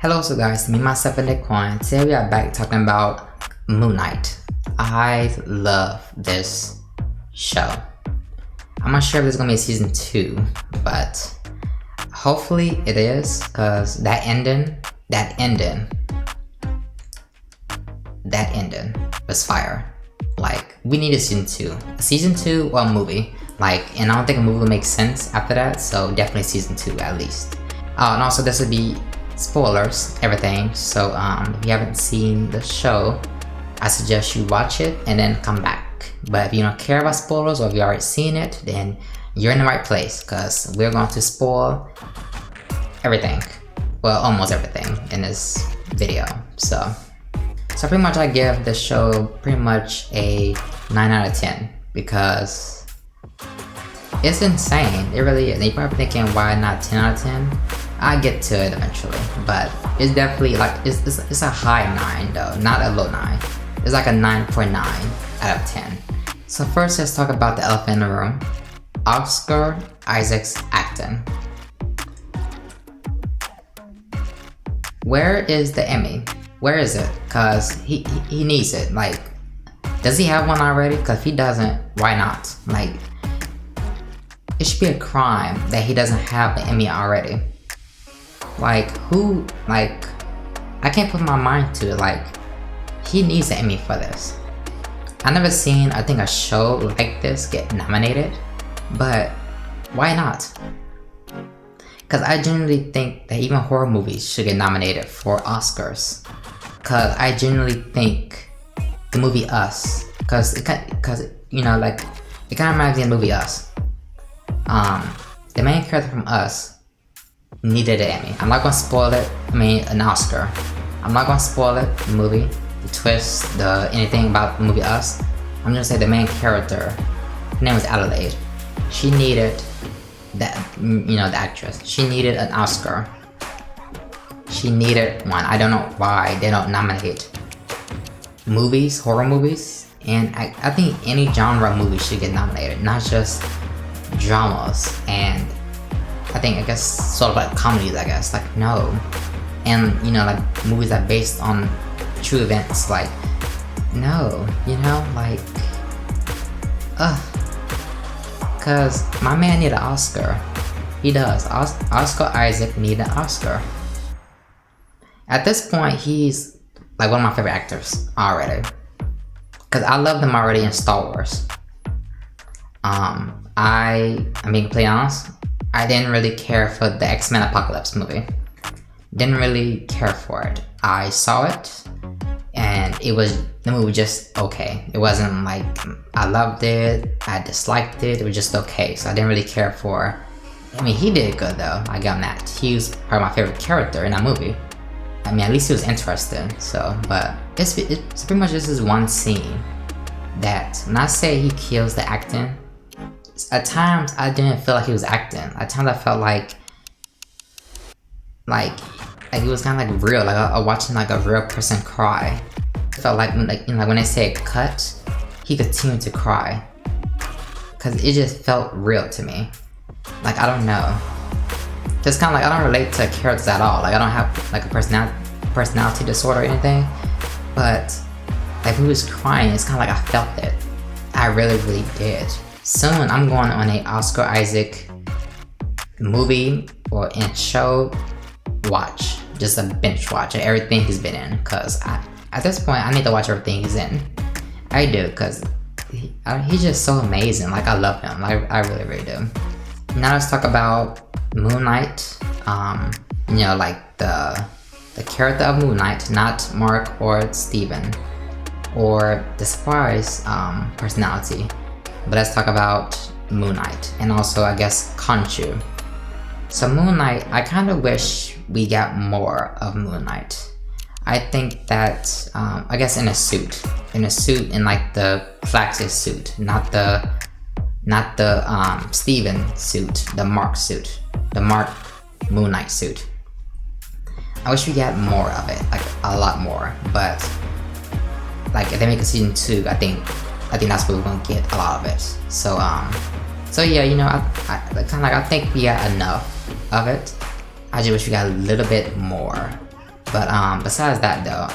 Hello, so guys, me, myself, and Nickcoin. Today we are back talking about Moonknight. I love this show. I'm not sure if there's gonna be a season 2, but hopefully it is, cause that ending was fire. Like, we need a season 2 or a movie. Like, and I don't think a movie will make sense after that, so definitely season 2 at least. And also this would be spoilers, everything, so if you haven't seen the show, I suggest you watch it and then come back. But if you don't care about spoilers, or if you already seen it, then you're in the right place, because we're going to spoil everything, well, almost everything in this video. So pretty much I give the show pretty much a 9 out of 10, because it's insane. It really is. And you're probably thinking, why not 10 out of 10? I'll get to it eventually, but it's definitely like, it's a high 9 though, not a low 9. It's like a 9.9 out of 10. So first, let's talk about the elephant in the room. Oscar Isaac's acting. Where is the Emmy? Where is it? Cause he needs it. Like, does he have one already? Cause if he doesn't, why not? Like, it should be a crime that he doesn't have an Emmy already. Like, who, like, I can't put my mind to it. Like, he needs an Emmy for this. I never seen, I think, a show like this get nominated, but why not? Cause I genuinely think that even horror movies should get nominated for Oscars. Cause I genuinely think the movie Us, cause you know, like, it kind of reminds me of the movie Us. The main character from Us needed an Emmy. I'm not gonna spoil it. I mean, an Oscar. I'm not gonna spoil it. The movie, the twist, anything about the movie Us. I'm gonna say the main character, her name was Adelaide. She needed that, you know, the actress. She needed an Oscar. She needed one. I don't know why they don't nominate movies, horror movies, and I think any genre movie should get nominated, not just dramas and I guess sort of like comedies, I guess. Like, no. And, you know, like, movies that are based on true events, like, no, you know, like, cause my man need an Oscar. He does. Oscar Isaac need an Oscar. At this point, he's like one of my favorite actors already, cause I love him already in Star Wars. I'm being completely honest, I didn't really care for the X-Men Apocalypse movie. Didn't really care for it. I saw it, and the movie was just okay. It wasn't like, I loved it, I disliked it, it was just okay. So I didn't really care for, I mean, he did good though, I got that. He was probably my favorite character in that movie. I mean, at least he was interesting, so, but it's pretty much just this one scene that, when I say he kills the acting, at times I didn't feel like he was acting. At times I felt like he was kind of like real, like watching like a real person cry. It felt like you know, when they say cut, he continued to cry, cause it just felt real to me. Like, I don't know, just kind of like, I don't relate to characters at all. Like, I don't have like a personality disorder or anything, but like, when he was crying, it's kind of like I felt it. I really did. Soon I'm going on a Oscar Isaac movie or in show watch, just a binge watch of everything he's been in, cause at this point I need to watch everything he's in. I do, cause he's just so amazing. Like, I love him. I really do. Now let's talk about Moonknight. You know, like the character of Moonknight, not Mark or Steven or the surprise personality. But let's talk about Moonknight, and also, I guess, Khonshu. So Moonknight, I kind of wish we got more of Moonknight. I think that, I guess in a suit, in like the Flax's suit, not the Steven suit, the Mark suit, the Mark Moonknight suit. I wish we got more of it, like a lot more, but like, if they make a season 2, I think that's where we're gonna get a lot of it. So yeah, you know, I think we got enough of it. I just wish we got a little bit more. But besides that though,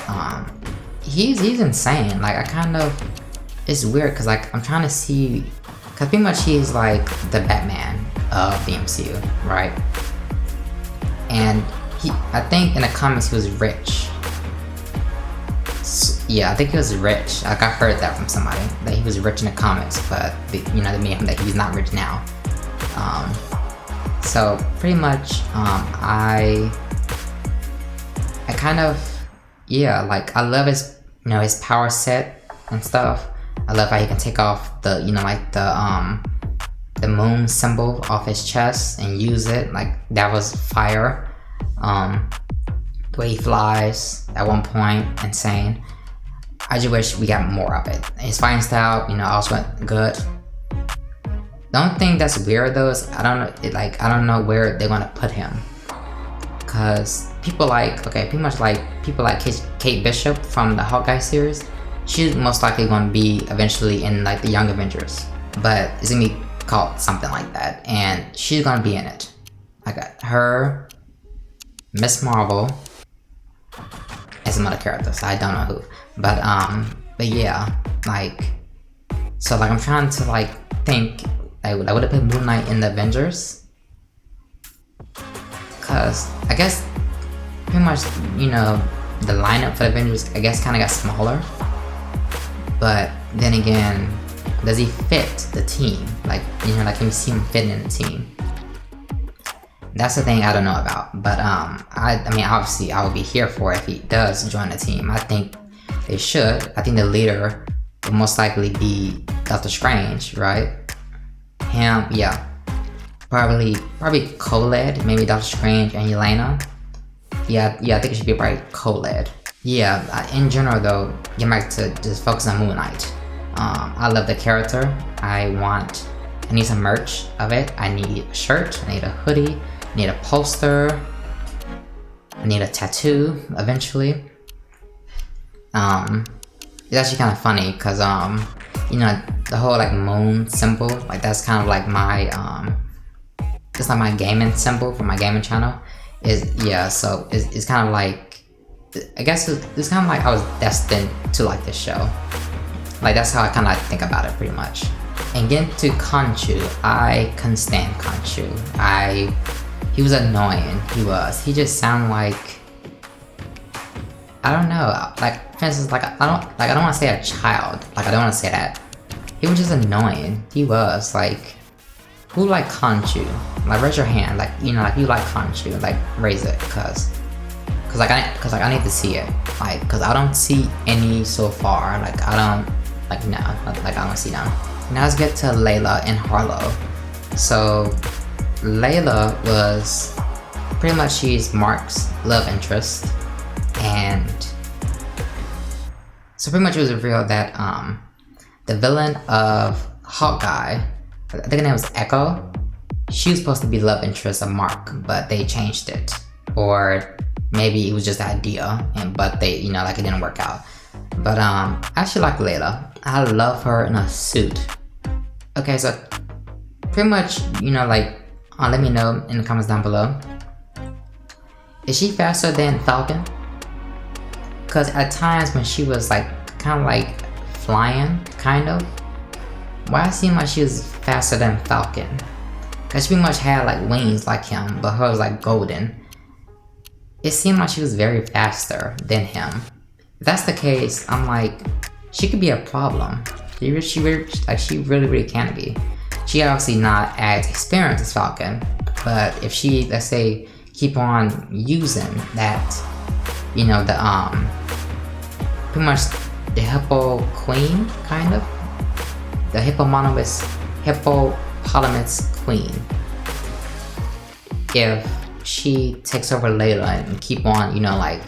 he's insane. Like I kind of, it's weird because like I'm trying to see, because pretty much he's like the Batman of the MCU, right? And I think in the comics he was rich. Yeah, I think he was rich. Like I heard that from somebody, that he was rich in the comics, but they made him that he's not rich now. So pretty much, I kind of, yeah, like I love his, his power set and stuff. I love how he can take off the, like the moon symbol off his chest and use it. Like that was fire. The way he flies at one point, insane. I just wish we got more of it. His fighting style, also went good. The only thing that's weird though is I don't know where they're gonna put him, cause people pretty much like people like Kate Bishop from the Hawkeye series. She's most likely gonna be eventually in like the Young Avengers, but it's gonna be called something like that, and she's gonna be in it. I got her, Miss Marvel, and some other characters. I don't know who, but yeah, like, so like I'm trying to like think, I would have put Moonknight in the Avengers, cause I guess pretty much the lineup for the Avengers I guess kind of got smaller, but then again, does he fit the team? Like like can you see him fitting in the team? That's the thing I don't know about, but I mean obviously I would be here for it if he does join the team. I think they should. I think the leader will most likely be Doctor Strange, right? Him, yeah, probably co-led, maybe Doctor Strange and Yelena. Yeah, I think it should be probably co-led. Yeah, in general though, get back to just focus on Moonknight. I love the character. I need some merch of it. I need a shirt, I need a hoodie, I need a poster, I need a tattoo eventually. It's actually kind of funny because the whole like moon symbol, like that's kind of like my it's like my gaming symbol for my gaming channel. So it's kind of like, I guess it's kind of like I was destined to like this show. Like that's how I kind of think about it pretty much. And getting to Khonshu, I couldn't stand Khonshu. He was annoying. He just sounded like, I don't know, like for instance, like I don't want to say a child. Like I don't want to say that. He was just annoying. He was like, who like Khonshu? Like raise your hand. Like like you like Khonshu. Like raise it, cause I need to see it. Like cause I don't see any so far. Like I don't I don't see them. Now let's get to Layla and Harlow. So Layla was pretty much, she's Mark's love interest, and so pretty much it was revealed that the villain of Hawkeye, I think her name was Echo, she was supposed to be love interest of Mark, but they changed it, or maybe it was just the idea, but they like it didn't work out. But I actually like Layla. I love her in a suit. Okay, so pretty much like let me know in the comments down below, is she faster than Falcon? Because at times when she was like kind of like flying, kind of, why it seemed like she was faster than Falcon? Because she pretty much had like wings like him, but hers was like golden. It seemed like she was very faster than him. If that's the case, I'm like, she could be a problem. She really can be. She obviously not as experienced as Falcon, but if she, let's say, keep on using that, the pretty much the Hippo Queen, kind of, the hippopotamus Queen. If she takes over Layla and keep on, like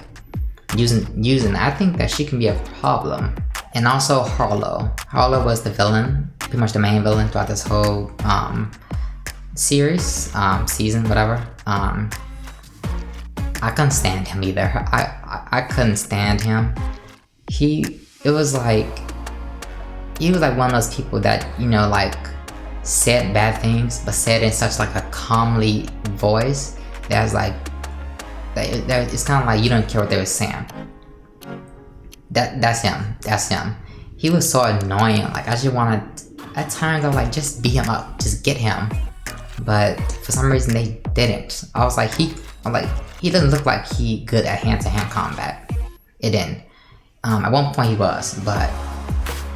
using, I think that she can be a problem. And also Harlow. Harlow was the villain, pretty much the main villain throughout this whole series, season, whatever. I couldn't stand him either. I couldn't stand him. He was like one of those people that like said bad things, but said in such like a calmly voice that's like It's kind of like you don't care what they were saying. That's him. He was so annoying. Like I just wanted, at times I was like, just beat him up, just get him. But for some reason they didn't. I was like, he doesn't look like he good at hand-to-hand combat. It didn't. At one point he was, but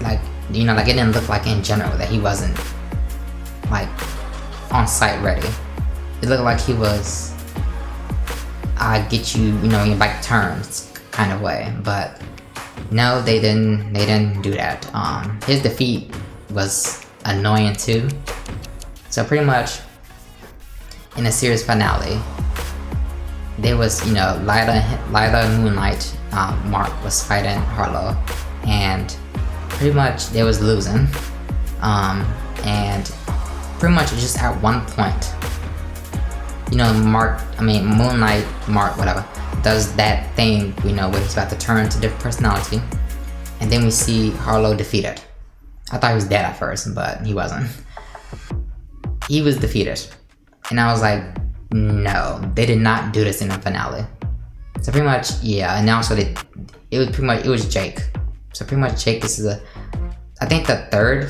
like it didn't look like in general that he wasn't like on site ready. It looked like he was, I get you, in like turns kind of way. But no, they didn't do that. His defeat was annoying too. So pretty much in the series finale, there was Lila and Moonknight. Mark was fighting Harlow, and pretty much they was losing. And pretty much just at one point, Moonknight, Mark, whatever, does that thing, where he's about to turn to different personality, and then we see Harlow defeated. I thought he was dead at first, but he wasn't. He was defeated, and I was like, no, they did not do this in the finale. So pretty much, yeah, and also it was Jake. So pretty much Jake is I think the third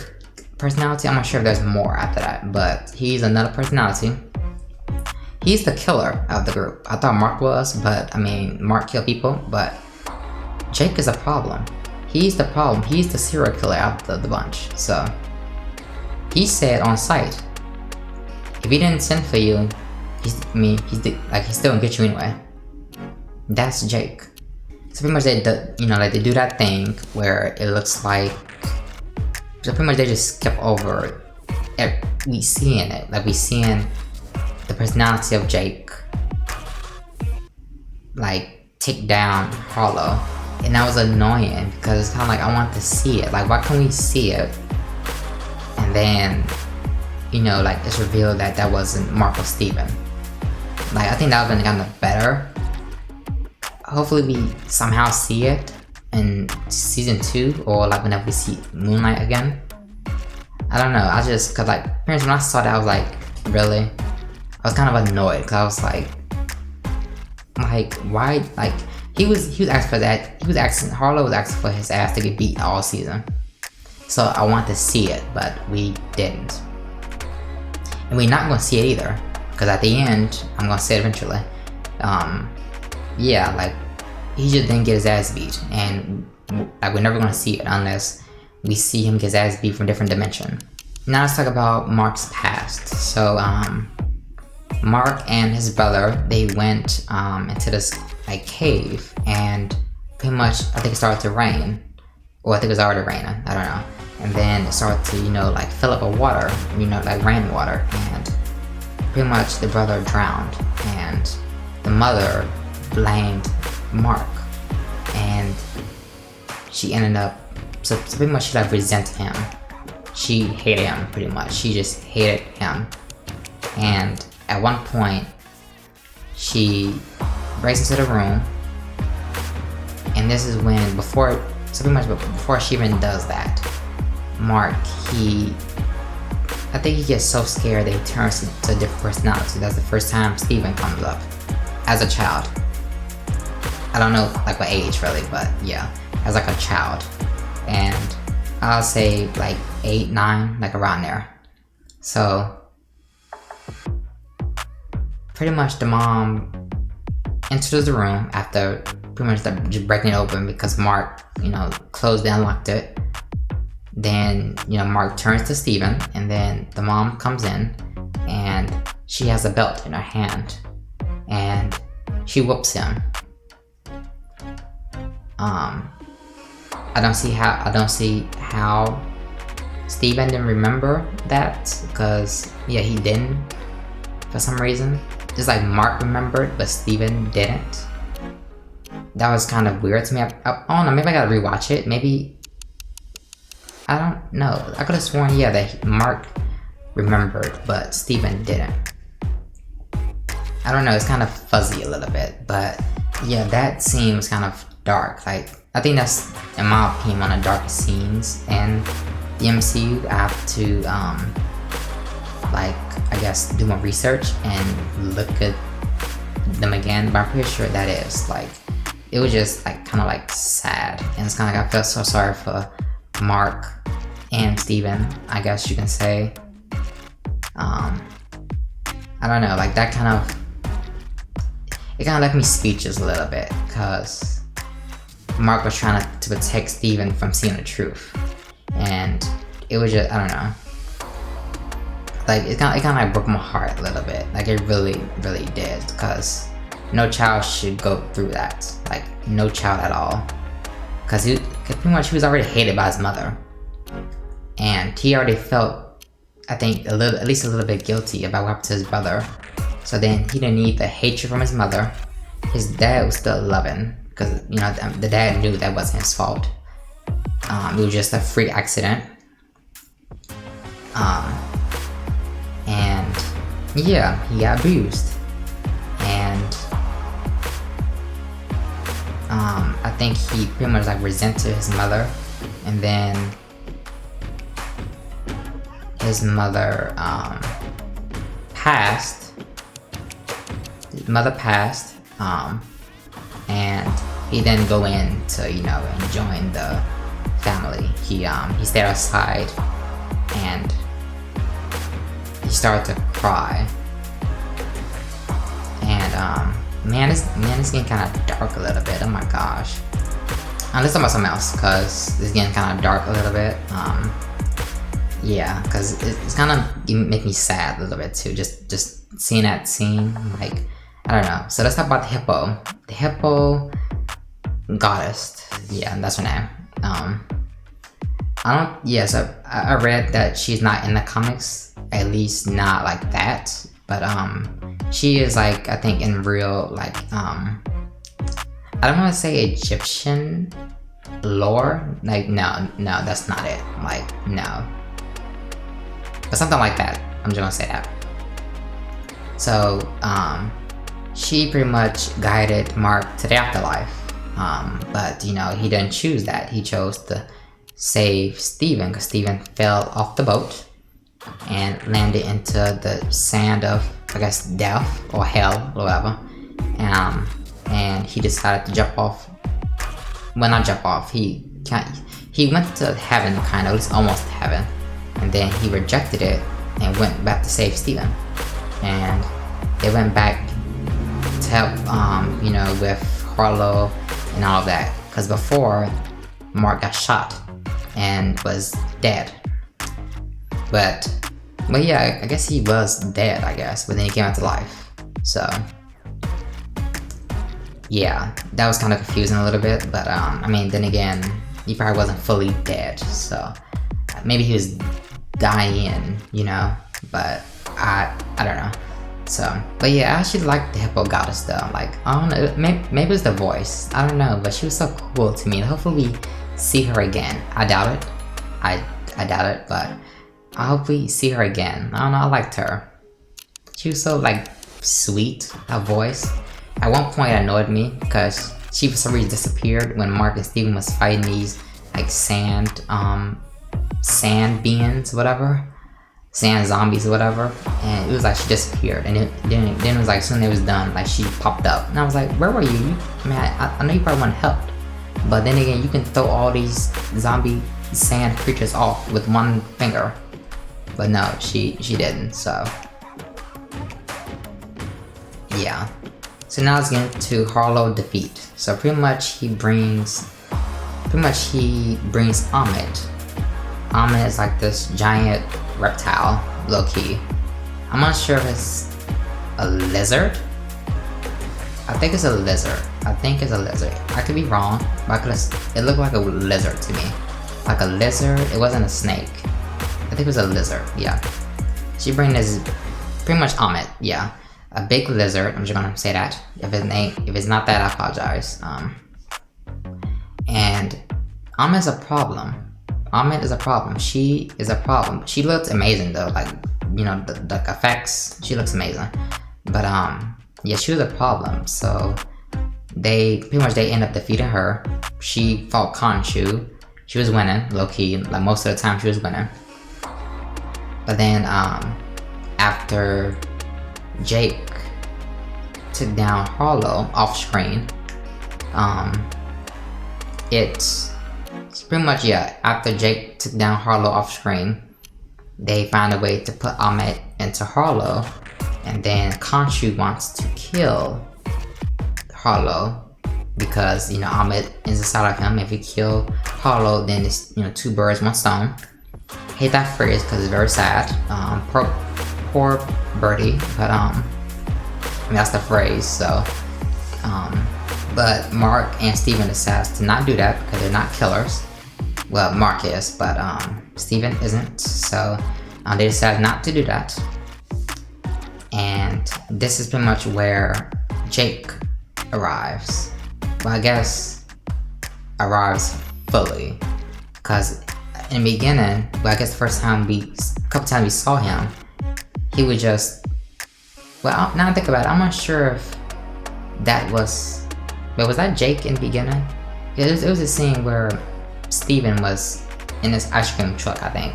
personality. I'm not sure if there's more after that, but he's another personality. He's the killer of the group. I thought Mark was, but Mark killed people, but Jake is a problem. He's the problem. He's the serial killer out of the bunch. So he said on site, if he didn't send for you, he's still gonna get you anyway. That's Jake. So pretty much they do that thing where it looks like, so pretty much they just skip over we seeing it, like we seeing the personality of Jake like take down Harlow, and that was annoying because it's kind of like I want to see it. Like why can't we see it? And then like it's revealed that wasn't Mark or Steven. Like I think that would have been kind of better. Hopefully we somehow see it in season 2, or like whenever we see Moonknight again. I don't know, cause like parents, when I saw that I was like, really? I was kind of annoyed cause I was like why, like he was asking for that. Harlow was asking for his ass to get beat all season. So I want to see it, but we didn't. And we're not gonna see it either, cause at the end, I'm gonna say it eventually. Yeah, like he just didn't get his ass beat, and like we're never gonna see it unless we see him get his ass beat from a different dimension. Now let's talk about Mark's past. So Mark and his brother, they went into this like cave, and pretty much I think it started to rain, or I think it was already raining, I don't know. And then it started to like fill up with water, like rainwater, and pretty much the brother drowned, and the mother blamed Mark, and she ended up, so pretty much she like resented him. She hated him pretty much. She just hated him. And at one point, she breaks into the room, and this is when before she even does that, Mark, I think he gets so scared that he turns to a different personality. That's the first time Steven comes up as a child. I don't know like what age really, but yeah, as like a child. And I'll say like 8, 9, like around there. So pretty much the mom enters the room after pretty much just breaking it open because Mark, closed and unlocked it. Then, Mark turns to Steven, and then the mom comes in, and she has a belt in her hand, and she whoops him. I don't see how Steven didn't remember that, because he didn't for some reason. Just like Mark remembered, but Steven didn't. That was kind of weird to me. I don't know, maybe I gotta rewatch it. Maybe, I don't know. I could have sworn, that Mark remembered, but Steven didn't. I don't know, it's kind of fuzzy a little bit, but yeah, that scene was kind of dark. Like, I think that's, in my opinion, one of the darkest scenes in the MCU. I have to, I guess, do more research and look at them again, but I'm pretty sure that is like, it was just like kind of like sad, and it's kind of like I felt so sorry for Mark and Steven, I guess you can say. I don't know, like that kind of, it kind of left me speechless a little bit, because Mark was trying to protect Steven from seeing the truth, and it was just, I don't know, like it kind of like broke my heart a little bit, like it really did, because no child should go through that, like no child at all, because pretty much he was already hated by his mother, and he already felt, I think, at least a little bit guilty about what happened to his brother. So then he didn't need the hatred from his mother. His dad was still loving, because you know the dad knew that wasn't his fault. It was just a freak accident. And yeah, he got abused, and I think he pretty much like resented his mother, and then his mother passed. His mother passed, and he didn't go in to, you know, and join the family. He stayed outside, and he started to cry. And man, it's getting kind of dark a little bit. Oh my gosh. Let's talk about something else, cause it's getting kind of dark a little bit. Yeah, because it's kind of make me sad a little bit too, just seeing that scene, like, I don't know. So let's talk about the hippo goddess. Yeah, that's her name. So I read that she's not in the comics, at least not like that, but she is like, I think in real, like, I don't want to say Egyptian lore, like, no, that's not it, like, no. But something like that. I'm just gonna say that. So, she pretty much guided Mark to the afterlife. But, you know, he didn't choose that. He chose to save Steven, because Steven fell off the boat and landed into the sand of, I guess, death or hell or whatever. And he decided to jump off. Well, not jump off. He went to heaven, kind of, at least almost heaven. And then he rejected it and went back to save Steven. And they went back to help, you know, with Harlow and all of that. Because before, Mark got shot and was dead. But yeah, I guess he was dead, I guess. But then he came back to life. So yeah, that was kind of confusing a little bit. But I mean, then again, he probably wasn't fully dead. So maybe he was dying, you know, but I don't know. So, but yeah, I actually like the hippo goddess though. Like, I don't know, maybe it's the voice, I don't know, but she was so cool to me. Hopefully we see her again. I doubt it. I doubt it, but I hope we see her again. I don't know, I liked her. She was so like sweet, her voice. At one point it annoyed me because she for some reason disappeared when Mark and Steven was fighting these like sand beings, whatever, sand zombies or whatever, and it was like she disappeared, and then it was like as soon as it was done, like she popped up, and I was like, where were you? I mean, I know you probably want help, but then again, you can throw all these zombie sand creatures off with one finger, but no, she didn't. So yeah. So now let's get into Harlow defeat. So pretty much he brings Ahmed. Ahmed is like this giant reptile, low-key. I'm not sure if it's a lizard. I think it's a lizard. I could be wrong, but it looked like a lizard to me. Like a lizard, it wasn't a snake. I think it was a lizard, yeah. She brings this, pretty much Ahmed, yeah. A big lizard, I'm just gonna say that. If it's not that, I apologize. And Ahmed's a problem. Ahmed is a problem. She is a problem. She looks amazing though, like, you know, the effects, she looks amazing. But yeah, she was a problem. So they end up defeating her. She fought Khonshu. She was winning, low-key, like most of the time she was winning. But then after Jake took down Harlow off screen, it's pretty much, yeah, after Jake took down Harlow off screen, they found a way to put Ahmed into Harlow, and then Khonshu wants to kill Harlow because, you know, Ahmed is inside of him. If he kill Harlow, then it's, you know, two birds, one stone. Hate that phrase because it's very sad. Poor birdie, but that's the phrase. So, but Mark and Steven decides to not do that because they're not killers. Well, Mark is, but Steven isn't. So they decide not to do that. And this is pretty much where Jake arrives. Well, I guess arrives fully, because in the beginning, well, I guess the couple times we saw him, he was just, well, now I think about it, I'm not sure if that was, but was that Jake in the beginning? It was a scene where Steven was in this ice cream truck, I think,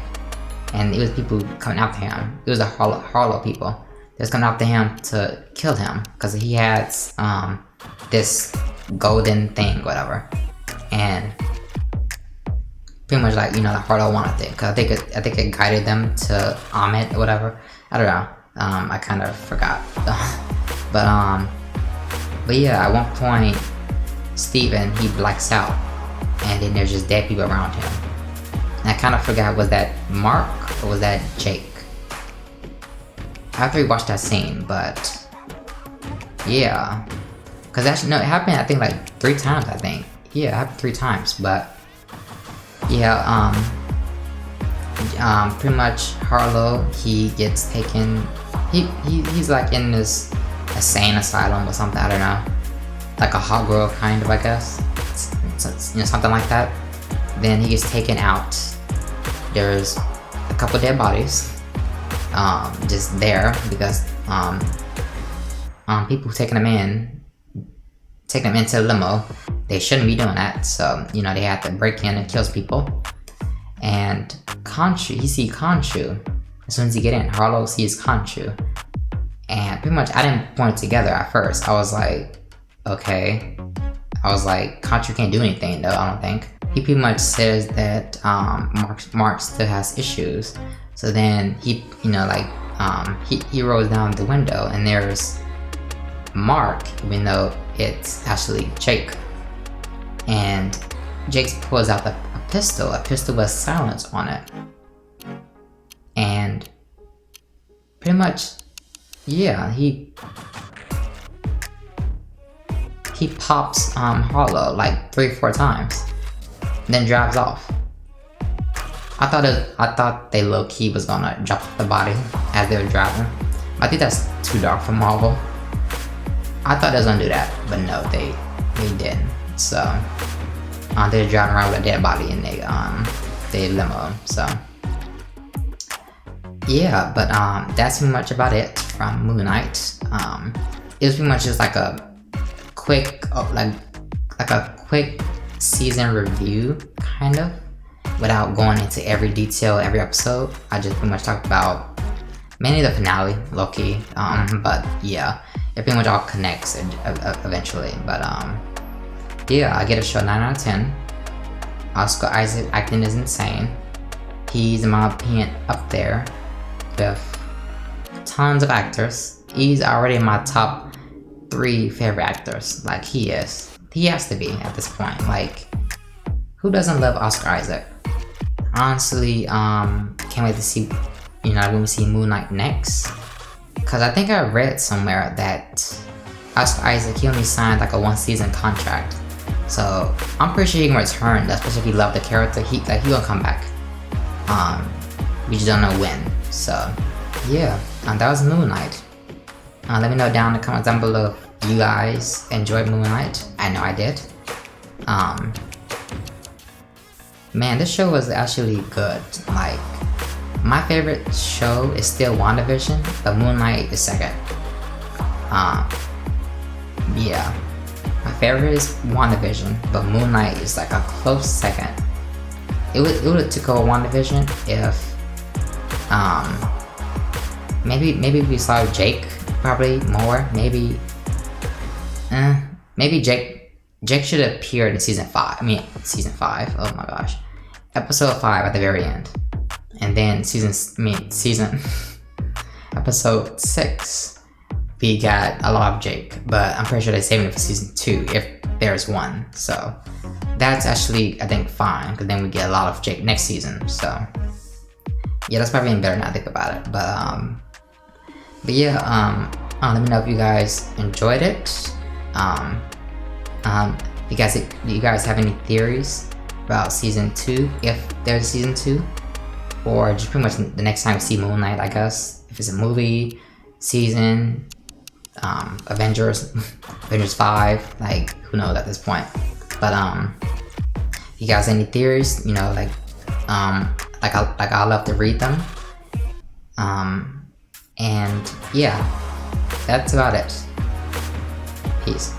and it was people coming after him. It was the Harlow people that was coming after him to kill him because he had this golden thing, whatever, and pretty much like, you know, the Harlow wanted it because I think it guided them to Ahmed or whatever. I don't know. I kind of forgot, but yeah, at one point, Steven, he blacks out, and then there's just dead people around him. And I kind of forgot, was that Mark or was that Jake? I have to rewatch that scene, but yeah, because actually, no, it happened, I think, like 3 times, I think. Yeah, it happened 3 times, but yeah, pretty much Harlow, he gets taken, he's like in this insane asylum or something, I don't know, like a hot girl kind of, I guess, you know, something like that. Then he gets taken out. There's a couple dead bodies just there because people taking him into the limo, they shouldn't be doing that, so, you know, they have to break in and kills people. And Khonshu, he sees Khonshu as soon as he get in. Harlow sees Khonshu, and pretty much I didn't point it together at first. I was like, okay, Khonshu can't do anything though, I don't think. He pretty much says that Mark still has issues. So then he, you know, like he rolls down the window, and there's Mark, even though it's actually Jake. And Jake pulls out a pistol with silence on it. And pretty much, yeah, he pops Harlow like 3 or 4 times, and then drives off. I thought they low-key was gonna drop the body as they were driving. I think that's too dark for Marvel. I thought they was gonna do that, but no, they didn't. So they're driving around with a dead body in they limo. So yeah, but that's pretty much about it from Moonknight. It was pretty much just like a quick, like a quick season review, kind of, without going into every detail, every episode. I just pretty much talked about mainly the finale, low-key, but yeah, it pretty much all connects eventually. But yeah, I get a show 9 out of 10. Oscar Isaac acting is insane. He's, in my opinion, up there with tons of actors. He's already in my top 3 favorite actors. Like, he is. He has to be at this point. Like, who doesn't love Oscar Isaac? Honestly, can't wait to see, you know, when we see Moonknight next. Because I think I read somewhere that Oscar Isaac, he only signed like a 1-season contract. So I'm pretty sure he can return, especially if he loved the character. He gonna come back. We just don't know when. So yeah, that was Moonknight. Let me know down in the comments down below if you guys enjoyed Moonknight. I know I did. Man, this show was actually good. Like, my favorite show is still WandaVision, but Moonknight is second. Yeah. My favorite is WandaVision, but Moonknight is like a close second. It would have took over WandaVision if maybe we saw Jake probably more. Maybe Maybe Jake should have appeared in season 5. I mean, season 5. Oh my gosh. Episode 5 at the very end. And then episode 6, we got a lot of Jake. But I'm pretty sure they're saving it for season 2 if there's one. So that's actually, I think, fine. Because then we get a lot of Jake next season. So yeah, that's probably even better now I think about it. But yeah, let me know if you guys enjoyed it. You guys have any theories about season 2, if there's a season 2, or just pretty much the next time we see Moonknight, I guess, if it's a movie, season, Avengers 5, like who knows at this point. But if you guys have any theories, you know, I'll love to read them. And yeah, that's about it. Peace.